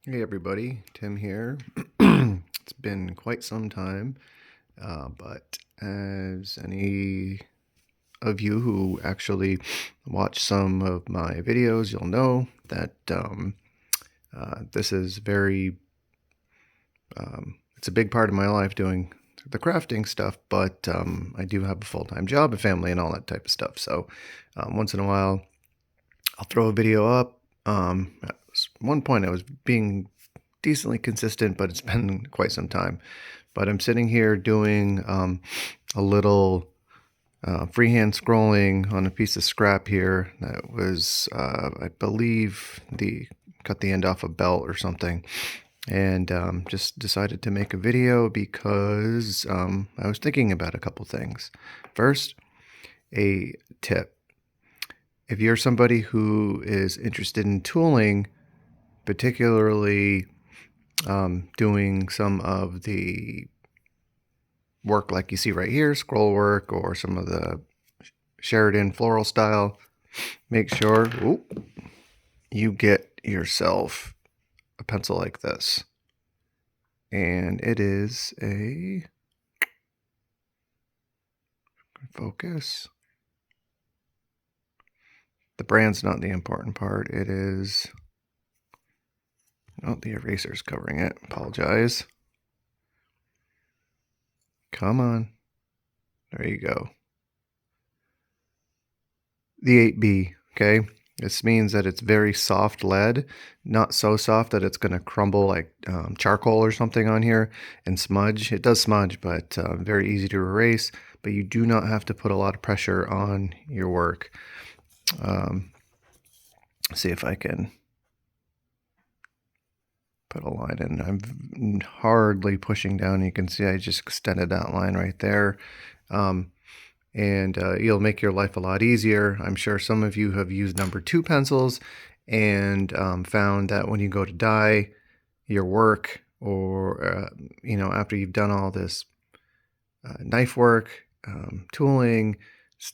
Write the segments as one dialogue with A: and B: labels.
A: Hey everybody, Tim here. It's been quite some time, but as any of you who actually watch some of my videos, you'll know that this is it's a big part of my life doing the crafting stuff, but I do have a full-time job, a family, and all that type of stuff. So once in a while, I'll throw a video up. At one point, I was being decently consistent, but it's been quite some time. But I'm sitting here doing a little freehand scrolling on a piece of scrap here that was, I believe, cut the end off a belt or something. And just decided to make a video because I was thinking about a couple things. First, a tip. If you're somebody who is interested in tooling, particularly doing some of the work like you see right here, scroll work, or some of the Sheridan floral style, make sure you get yourself a pencil like this. And it is a focus. The brand's not the important part. It is, oh, the eraser's covering it. Apologize. Come on. There you go. The 8B, okay? This means that it's very soft lead, not so soft that it's going to crumble like charcoal or something on here and smudge. It does smudge, but very easy to erase, but you do not have to put a lot of pressure on your work. See if I can put a line in. I'm hardly pushing down. You can see I just extended that line right there. And you'll make your life a lot easier. I'm sure some of you have used number 2 pencils and found that when you go to dye your work, or after you've done all this knife work, tooling,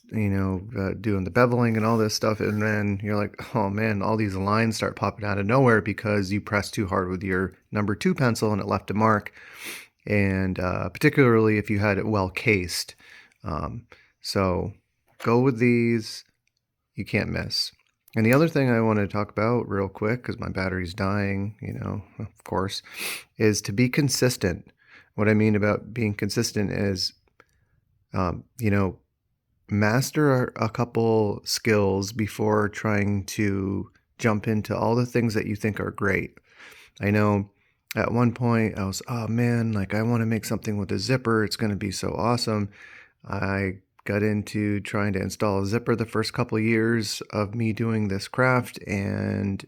A: doing the beveling and all this stuff, and then you're like, oh man, all these lines start popping out of nowhere because you pressed too hard with your number 2 pencil and it left a mark. And particularly if you had it well cased. So go with these. You can't miss. And the other thing I want to talk about real quick, because my battery's dying, of course, is to be consistent. What I mean about being consistent is, master a couple skills before trying to jump into all the things that you think are great. I know at one point I was, oh man, like I want to make something with a zipper. It's going to be so awesome. I got into trying to install a zipper the first couple of years of me doing this craft, and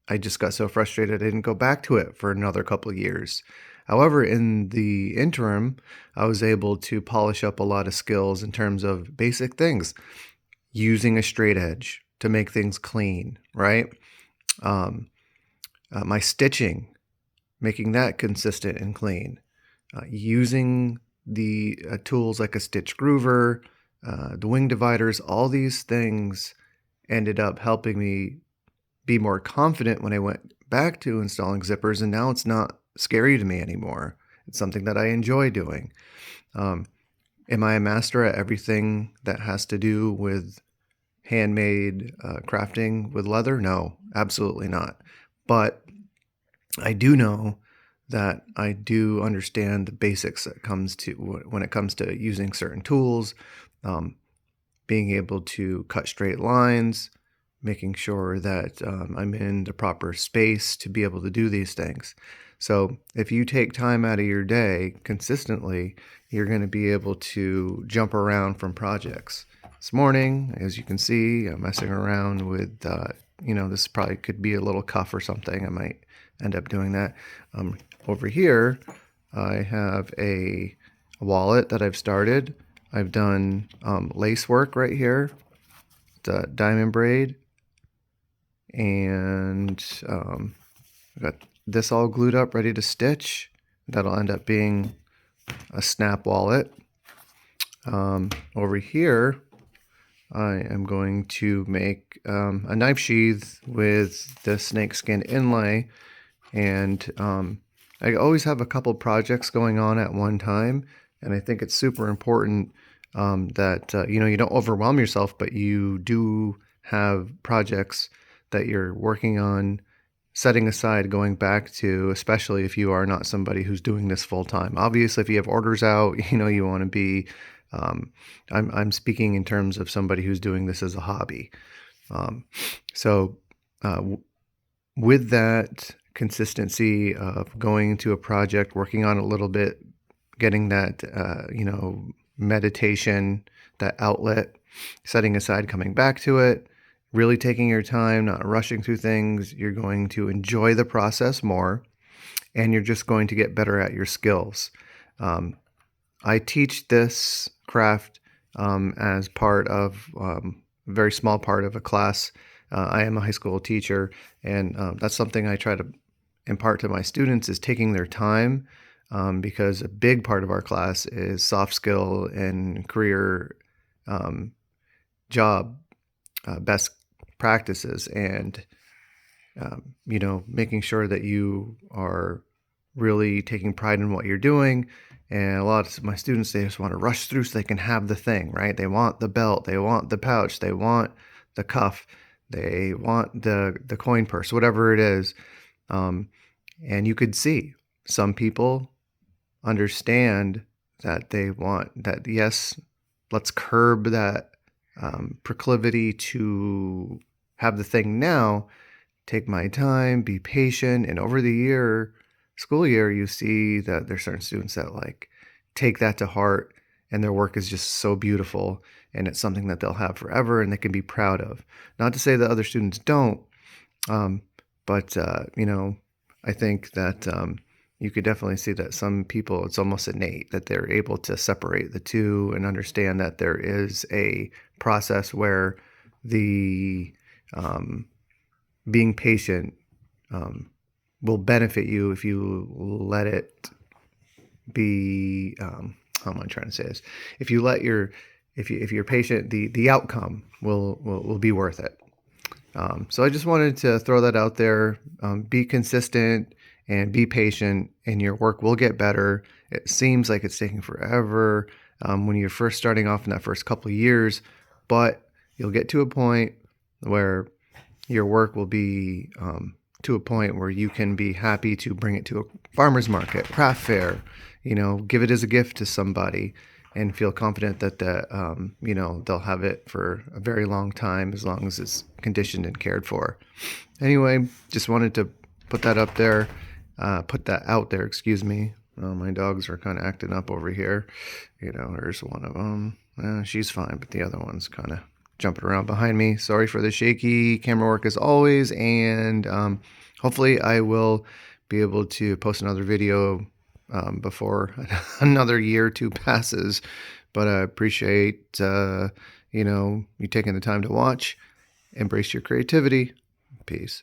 A: I just got so frustrated I didn't go back to it for another couple of years. However, in the interim, I was able to polish up a lot of skills in terms of basic things, using a straight edge to make things clean, right? My stitching, making that consistent and clean, using the tools like a stitch groover, the wing dividers, all these things ended up helping me be more confident when I went back to installing zippers, and now it's not scary to me anymore. It's something that I enjoy doing. Am I a master at everything that has to do with handmade crafting with leather? No, absolutely not. But I do know that I do understand the basics that comes to when it comes to using certain tools, being able to cut straight lines, making sure that I'm in the proper space to be able to do these things. So if you take time out of your day consistently, you're going to be able to jump around from projects. This morning, as you can see, I'm messing around with, this probably could be a little cuff or something. I might end up doing that. Over here, I have a wallet that I've started. I've done lace work right here, the diamond braid, and I've got this all glued up, ready to stitch. That'll end up being a snap wallet. Over here, I am going to make a knife sheath with the snakeskin inlay And I always have a couple projects going on at one time, and I think it's super important that you don't overwhelm yourself, but you do have projects that you're working on, setting aside, going back to, especially if you are not somebody who's doing this full time. Obviously, if you have orders out, you want to be. Um, I'm speaking in terms of somebody who's doing this as a hobby. Um, so, uh, with that consistency of going to a project, working on it a little bit, getting that, meditation, that outlet, setting aside, coming back to it, really taking your time, not rushing through things, you're going to enjoy the process more, and you're just going to get better at your skills. Um, I teach this craft as part of a very small part of a class. I am a high school teacher, and that's something I try to impart to my students is taking their time, because a big part of our class is soft skill and career um, job best practices, and making sure that you are really taking pride in what you're doing. And a lot of my students, they just want to rush through so they can have the thing, right? They want the belt, they want the pouch, they want the cuff, they want the coin purse, whatever it is. Um, and you could see some people understand that they want that. Yes, let's curb that proclivity to have the thing now, take my time, be patient. And over the school year, you see that there's certain students that like take that to heart, and their work is just so beautiful, and it's something that they'll have forever and they can be proud of. Not to say that other students don't, um, but I think that you could definitely see that some people, it's almost innate that they're able to separate the two and understand that there is a process where the being patient will benefit you if you let it be. How am I trying to say this? If you let your, if you're patient, the outcome will be worth it. So I just wanted to throw that out there. Be consistent and be patient, and your work will get better. It seems like it's taking forever when you're first starting off in that first couple of years, but you'll get to a point where your work will be to a point where you can be happy to bring it to a farmer's market, craft fair, give it as a gift to somebody, and feel confident that they'll have it for a very long time, as long as it's conditioned and cared for. Anyway, just wanted to put that up there, put that out there, excuse me. My dogs are kind of acting up over here. There's one of them. She's fine, but the other one's kind of jumping around behind me. Sorry for the shaky camera work as always, and hopefully I will be able to post another video before another year or two passes. But I appreciate you taking the time to watch. Embrace your creativity. Peace.